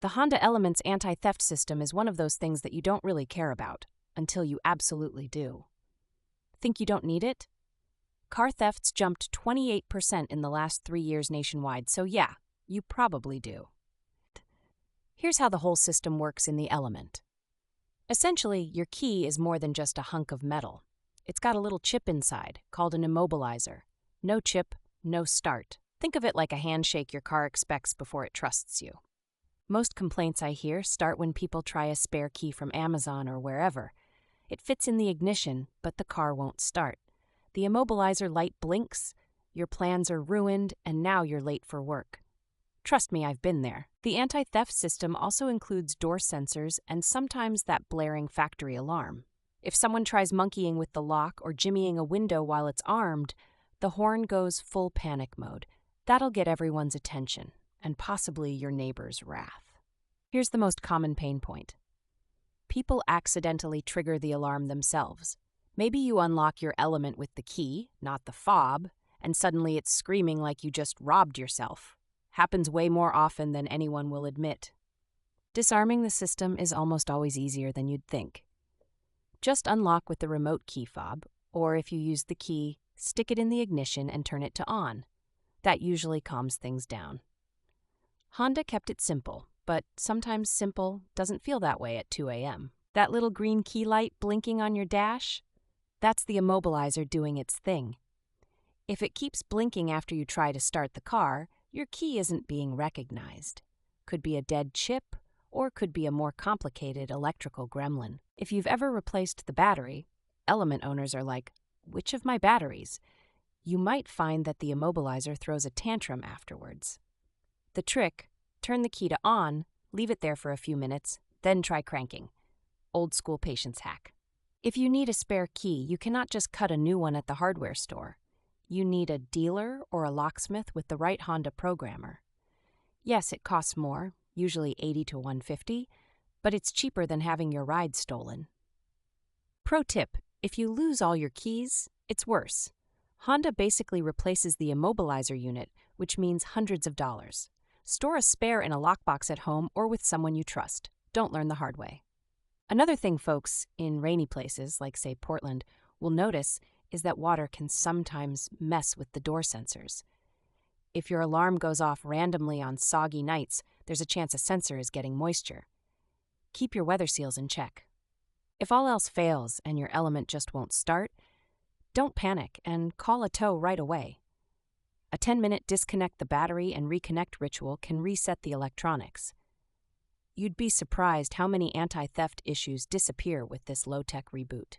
The Honda Element's anti-theft system is one of those things that you don't really care about until you absolutely do. Think you don't need it? Car thefts jumped 28% in the last 3 years nationwide, so yeah, you probably do. Here's how the whole system works in the Element. Essentially, your key is more than just a hunk of metal. It's got a little chip inside, called an immobilizer. No chip, no start. Think of it like a handshake your car expects before it trusts you. Most complaints I hear start when people try a spare key from Amazon or wherever. It fits in the ignition, but the car won't start. The immobilizer light blinks, your plans are ruined, and now you're late for work. Trust me, I've been there. The anti-theft system also includes door sensors and sometimes that blaring factory alarm. If someone tries monkeying with the lock or jimmying a window while it's armed, the horn goes full panic mode. That'll get everyone's attention, and possibly your neighbor's wrath. Here's the most common pain point. People accidentally trigger the alarm themselves. Maybe you unlock your Element with the key, not the fob, and suddenly it's screaming like you just robbed yourself. Happens way more often than anyone will admit. Disarming the system is almost always easier than you'd think. Just unlock with the remote key fob, or if you use the key, stick it in the ignition and turn it to on. That usually calms things down. Honda kept it simple, but sometimes simple doesn't feel that way at 2 a.m. That little green key light blinking on your dash? That's the immobilizer doing its thing. If it keeps blinking after you try to start the car, your key isn't being recognized. Could be a dead chip, or could be a more complicated electrical gremlin. If you've ever replaced the battery, Element owners are like, which of my batteries? You might find that the immobilizer throws a tantrum afterwards. The trick, turn the key to on, leave it there for a few minutes, then try cranking. Old school patience hack. If you need a spare key, you cannot just cut a new one at the hardware store. You need a dealer or a locksmith with the right Honda programmer. Yes, it costs more, usually $80 to $150, but it's cheaper than having your ride stolen. Pro tip, if you lose all your keys, it's worse. Honda basically replaces the immobilizer unit, which means hundreds of dollars. Store a spare in a lockbox at home or with someone you trust. Don't learn the hard way. Another thing folks in rainy places, like say Portland, will notice is that water can sometimes mess with the door sensors. If your alarm goes off randomly on soggy nights, there's a chance a sensor is getting moisture. Keep your weather seals in check. If all else fails and your Element just won't start, don't panic and call a tow right away. A 10-minute disconnect the battery and reconnect ritual can reset the electronics. You'd be surprised how many anti-theft issues disappear with this low-tech reboot.